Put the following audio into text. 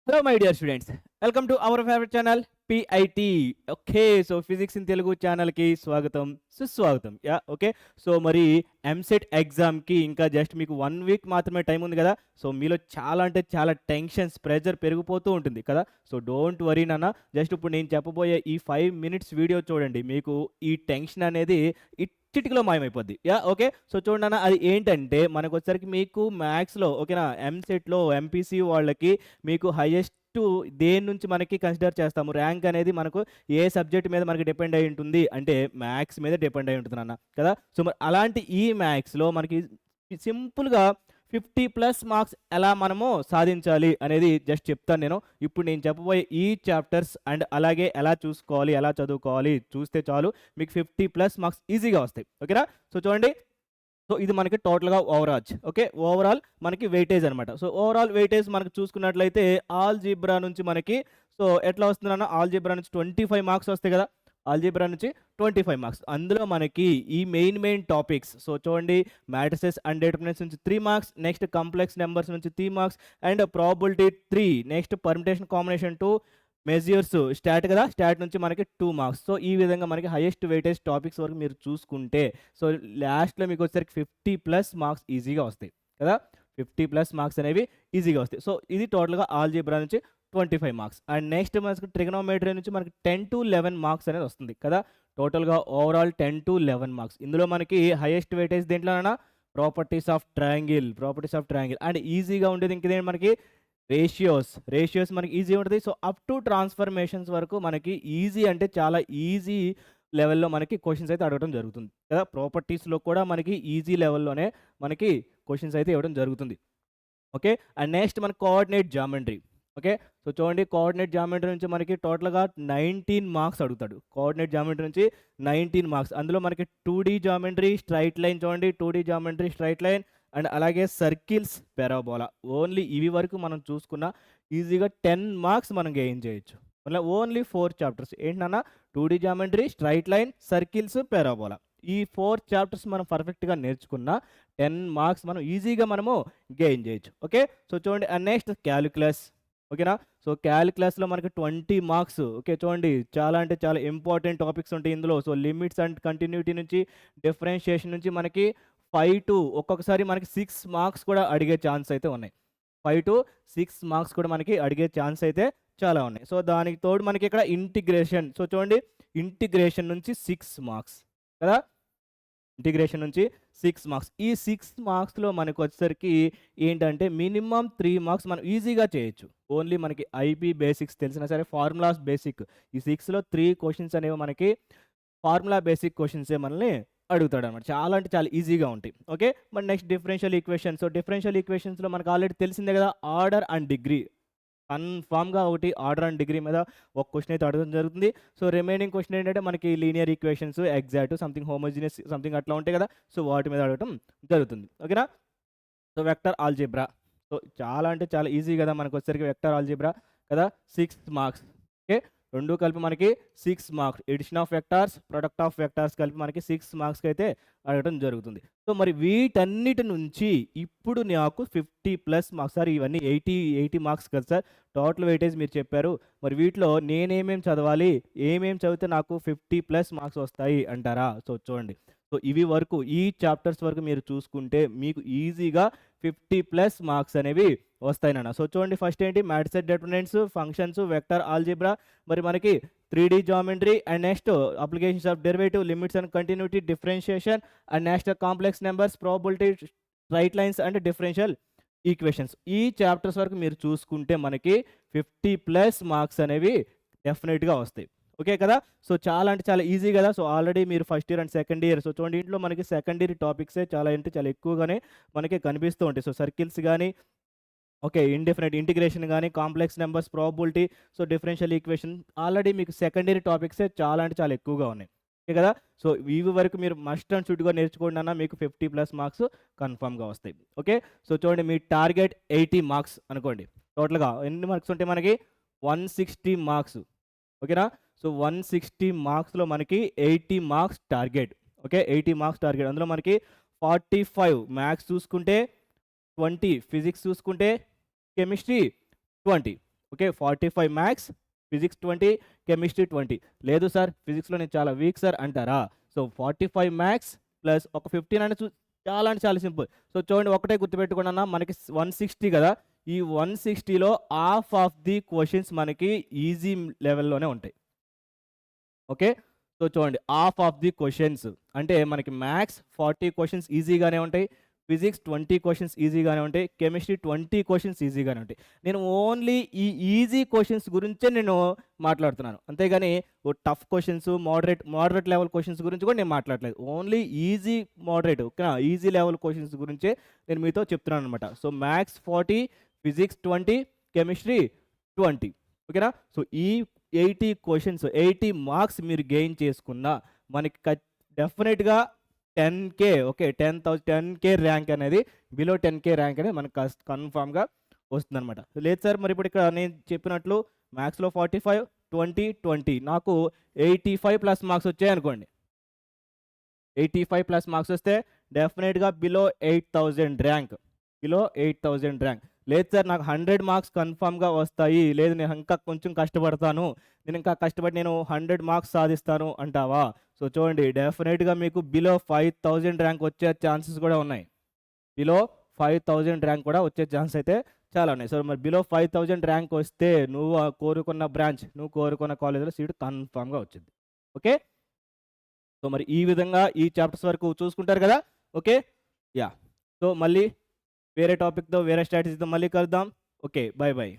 Hello, my dear students. Welcome to our favorite channel, PIT. Okay, so Physics in Telugu channel ki స్వాగతం సుస్వాగతం. Yeah okay. So మరి ఎంసెట్ ఎగ్జామ్‌కి ఇంకా just మీకు 1 week మాత్రమే time ఉంది కదా! సో మీలో చాలా అంటే చాలా టెన్షన్స్, ప్రెషర్ పెరిగిపోతూ ఉంటుంది కదా! సో డోంట్ వరీ నాన్న. జస్ట్ ఇప్పుడు నేను చెప్పబోయే ఈ 5 మినిట్స్ వీడియో చూడండి. మీకు ఈ టెన్షన్ అనేది చిటికలో మాయమైపోద్ది. యాహ్! ఓకే. సో చూడండన్న అది ఏంటంటే మనకొచ్చేసరికి మీకు మ్యాథ్స్‌లో ఓకేనా? ఎంసెట్‌లో, ఎంపీసీ వాళ్ళకి మీకు హైయెస్ట్ దేని నుంచి మనకి కన్సిడర్ చేస్తాము. ర్యాంక్ అనేది మనకు ఏ సబ్జెక్ట్ మీద మనకి డిపెండ్ అయ్యి ఉంటుంది అంటే మ్యాథ్స్ మీద డిపెండ్ అయ్యి ఉంటుంది నాన్న. కదా! సో మరి అలాంటి ఈ మ్యాథ్స్‌లో మనకి సింపుల్‌గా 50+ మార్క్స్ ఎలా మనము సాధించాలి అనేది జస్ట్ చెప్తాను నేను. ఇప్పుడు నేను చెప్పబోయే ఈ చాప్టర్స్ అండ్ అలాగే ఎలా చూసుకోవాలి, ఎలా చదువుకోవాలి చూస్తే చాలు మీకు 50+ మార్క్స్ ఈజీగా వస్తాయి. ఓకేనా? సో చూడండి. సో ఇది మనకి టోటల్‌గా ఓకే. ఓవరాల్ మనకి వెయిటేజ్ అనమాట. సో ఓవరాల్ వెయిటేజ్ మనకు చూసుకున్నట్లయితే ఆల్జీబ్రా నుంచి మనకి సో ఎట్లా వస్తుందన్న ఆల్జీబ్రా నుంచి 25 మార్క్స్ వస్తాయి కదా! ఆల్జీబ్రా నుంచి 25 మార్క్స్. అందులో మనకి ఈ మెయిన్ టాపిక్స్ సో చూడండి మ్యాట్రిసెస్ అండ్ డిటర్మినెంట్స్ నుంచి 3 మార్క్స్, నెక్స్ట్ కాంప్లెక్స్ నంబర్స్ నుంచి 3 marks and probability 3, next permutation combination 2, measures start కదా! స్టాట్ నుంచి మనకి 2 మార్క్స్. సో ఈ విధంగా మనకి హైయెస్ట్ వెయిటేజ్ టాపిక్స్ వరకు మీరు చూసుకుంటే సో లాస్ట్‌లో మీకొచ్చేసరికి 50+ మార్క్స్ ఈజీగా వస్తాయి కదా! 50+ మార్క్స్ అనేవి ఈజీగా వస్తాయి. సో ఇది టోటల్‌గా ఆల్జీబ్రా నుంచి 25 మార్క్స్ అండ్ నెక్స్ట్ మనకి ట్రిగనోమెట్రీ నుంచి మనకి 10-11 మార్క్స్ అనేది వస్తుంది కదా! టోటల్‌గా ఓవరాల్ 10-11 మార్క్స్. ఇందులో మనకి హైయెస్ట్ వెయిటేజ్ దేంట్లోనన్నా ప్రాపర్టీస్ ఆఫ్ ట్రయాంగిల్ అండ్ ఈజీగా ఉండేది ఇంకేంటి మనకి రేషియోస్ మనకి ఈజీ ఉంటది. సో అప్ టు ట్రాన్స్‌ఫర్మేషన్స్ వరకు మనకి ఈజీ అంటే చాలా ఈజీ లెవెల్‌లో మనకి క్వెషన్స్ అయితే అడగడం జరుగుతుంది కదా! ప్రాపర్టీస్‌లో కూడా మనకి ఈజీ లెవెల్‌లోనే మనకి క్వెషన్స్ అయితే ఇవ్వడం జరుగుతుంది. ఓకే. అండ్ నెక్స్ట్ మనకి కోఆర్డినేట్ జామెట్రీ. ఓకే. సో చూడండి కోఆర్డినేట్ జామెట్రీ నుంచి మనకి టోటల్‌గా 19 మార్క్స్ అడుగుతాడు. కోఆర్డినేట్ జామెట్రీ నుంచి 19 మార్క్స్. అందులో మనకి 2D జామెట్రీ, స్ట్రెయిట్ లైన్ చూడండి 2D geometry, straight line and అలాగే సర్కిల్స్, పారాబోలా. ఓన్లీ ఇవి వరకు మనం చూసుకున్న ఈజీగా 10 మార్క్స్ మనం గెయిన్ చేయొచ్చు. మళ్ళీ ఓన్లీ 4 చాప్టర్స్ ఏంటన్నా 2D geometry, straight line, circles, parabola. ఈ 4 చాప్టర్స్ మనం పర్ఫెక్ట్‌గా నేర్చుకున్న 10 మార్క్స్ మనం ఈజీగా మనము గెయిన్ చేయొచ్చు. ఓకే. సో చూడండి అండ్ నెక్స్ట్ కాలిక్యులస్. ఓకేనా? సో కాలిక్యులస్‌లో మనకి 20 మార్క్స్. ఓకే. చూడండి చాలా అంటే చాలా ఇంపార్టెంట్ టాపిక్స్ ఉంటాయి ఇందులో. సో లిమిట్స్ అండ్ కంటిన్యూటీ నుంచి, డిఫరెన్షియేషన్ నుంచి మనకి 5 టు ఒక్కొక్కసారి మనకి 6 మార్క్స్ కూడా అడిగే ఛాన్స్ అయితే ఉన్నాయి. 5-6 మార్క్స్ కూడా మనకి అడిగే ఛాన్స్ అయితే చాలా ఉన్నాయి. సో దానికి తోడు మనకి ఇక్కడ ఇంటిగ్రేషన్. సో చూడండి ఇంటిగ్రేషన్ నుంచి 6 మార్క్స్ కదా! ఇంటిగ్రేషన్ నుంచి 6 మార్క్స్. ఈ 6 మార్క్స్‌లో మనకొచ్చేసరికి ఏంటంటే మినిమమ్ 3 మార్క్స్ మనం ఈజీగా చేయొచ్చు. ఓన్లీ మనకి ఐపీ బేసిక్స్ తెలిసినా సరే ఫార్ములాస్ బేసిక్. ఈ 6లో 3 క్వెషన్స్ అనేవి మనకి ఫార్ములా బేసిక్ క్వెషన్సే మనల్ని అడుగుతాడనమాట. చాలా అంటే చాలా ఈజీగా ఉంటాయి. ఓకే. మరి next differential equation. So differential ఈక్వేషన్స్‌లో మనకు ఆల్రెడీ తెలిసిందే కదా! Order and degree. కన్ఫామ్‌గా ఒకటి ఆర్డర్ అండ్ డిగ్రీ మీద ఒక క్వెషన్ అయితే అడగడం జరుగుతుంది. సో రిమైనింగ్ క్వెషన్ ఏంటంటే మనకి linear equations, exact, something homogeneous something అట్లా ఉంటాయి కదా! సో వాటి మీద అడగటం జరుగుతుంది. ఓకేనా? So vector algebra. సో చాలా అంటే చాలా ఈజీ కదా! మనకొచ్చేసరికి వెక్టర్ ఆల్జీబ్రా కదా! 6 మార్క్స్. ఓకే. 2 కలిపి మనకి 6 marks. Addition of vectors, product of vectors కలిపి మనకి 6 మార్క్స్‌కి అయితే అడగడం జరుగుతుంది. సో మరి వీటన్నిటి నుంచి ఇప్పుడు నాకు 50+ మార్క్స్ సార్ ఇవన్నీ 80 మార్క్స్ కదా సార్! టోటల్ వెయిటేజ్ మీరు చెప్పారు. మరి వీటిలో నేనేమేం చదవాలి? ఏమేం చదివితే నాకు 50+ మార్క్స్ వస్తాయి అంటారా? సో చూడండి. సో ఇవి వరకు ఈ చాప్టర్స్ వరకు మీరు చూసుకుంటే మీకు ఈజీగా 50+ మార్క్స్ అనేవి వస్తాయి నాన్న. సో చూడండి ఫస్ట్ ఏంటి matrix determinants, functions, vector algebra, మరి మనకి 3D geometry and next applications of derivative, limits and continuity, differentiation and next complex numbers, probability, straight lines and differential equations. ఈ చాప్టర్స్ వరకు మీరు చూసుకుంటే మనకి 50+ మార్క్స్ అనేవి డెఫినిట్‌గా వస్తాయి. ఓకే కదా! సో చాలా అంటే చాలా ఈజీ కదా! సో ఆల్రెడీ మీరు first year and second year so చూడండి ఇంట్లో మనకి సెకండరీ టాపిక్సే చాలా అంటే చాలా ఎక్కువగానే మనకి కనిపిస్తూ ఉంటాయి. సో సర్కిల్స్ గాని ఓకే. ఇంటిగ్రేషన్ గాని, complex numbers, probability, so differential equation already మీకు సెకండరీ టాపిక్సే చాలా అంటే చాలా ఎక్కువగా ఉన్నాయి. ఓకే కదా! సో ఇవి వరకు మీరు మస్ట్ అండ్ షుడ్‌గా నేర్చుకోండి అన్న మీకు 50+ మార్క్స్ కన్ఫర్మ్‌గా వస్తాయి. ఓకే. సో చూడండి మీ టార్గెట్ 80 మార్క్స్ అనుకోండి. టోటల్‌గా ఎన్ని మార్క్స్ ఉంటాయి మనకి 160 మార్క్స్. ఓకేనా? సో 160 మార్క్స్‌లో మనకి 80 marks target. Okay. 80 marks target. అందులో మనకి 45 మ్యాథ్స్ చూసుకుంటే 20, ఫిజిక్స్ చూసుకుంటే chemistry 20. Okay 45 maths, physics 20, chemistry 20. లేదు సార్ ఫిజిక్స్లో నేను చాలా వీక్ సార్ అంటారా? సో 45 మ్యాథ్స్ ప్లస్ ఒక 15 అంటే చాలా అంటే చాలా సింపుల్. సో చూడండి ఒకటే గుర్తుపెట్టుకోండి అన్న, మనకి 160 కదా, ఈ 160లో హాఫ్ ఆఫ్ ది క్వశ్చన్స్ మనకి ఈజీ లెవెల్లోనే ఉంటాయి. ఓకే సో చూడండి హాఫ్ ఆఫ్ ది క్వశ్చన్స్ అంటే మనకి మ్యాథ్స్ 40 క్వశ్చన్స్ ఈజీగానే ఉంటాయి, ఫిజిక్స్ 20 క్వశ్చన్స్ ఈజీగానే ఉంటాయి, కెమిస్ట్రీ 20 క్వశ్చన్స్ ఈజీగానే ఉంటాయి. నేను ఓన్లీ ఈ ఈజీ క్వశ్చన్స్ గురించే నేను మాట్లాడుతున్నాను, అంతేగాని ఓ tough questions moderate level questions గురించి కూడా నేను మాట్లాడలేదు. ఓన్లీ ఈజీ మోడరేట్ ఓకేనా, ఈజీ లెవెల్ క్వశ్చన్స్ గురించే నేను మీతో చెప్తున్నాను అనమాట. సో మ్యాథ్స్ 40, ఫిజిక్స్ 20, కెమిస్ట్రీ 20 ఓకేనా. సో ఈ 80 క్వశ్చన్స్ 80 మార్క్స్ మీరు గెయిన్ చేసుకున్న మనకి డెఫినెట్గా 10K ఓకే 10K ర్యాంక్ అనేది బిలో 10K ర్యాంక్ అనేది మనకు కన్ఫామ్గా వస్తుంది అనమాట. లేదు సార్ మరి ఇప్పుడు ఇక్కడ నేను చెప్పినట్లు మ్యాథ్స్లో 45, 20, 20 నాకు 85 ప్లస్ మార్క్స్ వచ్చాయి అనుకోండి, 85 ప్లస్ మార్క్స్ వస్తే డెఫినెట్గా బిలో 8000 ర్యాంక్, బిలో 8000 ర్యాంక్. లేదు సార్ నాకు 100 మార్క్స్ కన్ఫామ్గా వస్తాయి, లేదు నేను ఇంకా కొంచెం కష్టపడతాను, నేను ఇంకా కష్టపడి నేను 100 మార్క్స్ సాధిస్తాను అంటావా? సో చూడండి డెఫినెట్గా మీకు బిలో 5000 ర్యాంక్ వచ్చే ఛాన్సెస్ కూడా ఉన్నాయి, బిలో 5000 ర్యాంక్ కూడా వచ్చే ఛాన్స్ అయితే చాలా ఉన్నాయి. సో మరి బిలో 5000 ర్యాంక్ వస్తే నువ్వు కోరుకున్న బ్రాంచ్, నువ్వు కోరుకున్న కాలేజీలో సీట్ కన్ఫామ్గా వచ్చింది. ఓకే సో మరి ఈ విధంగా ఈ చాప్టర్స్ వరకు చూసుకుంటారు కదా. ఓకే యా సో మళ్ళీ వేరే టాపిక్తో వేరే స్ట్రాటజీతో మళ్ళీ కలుద్దాం. Okay by by.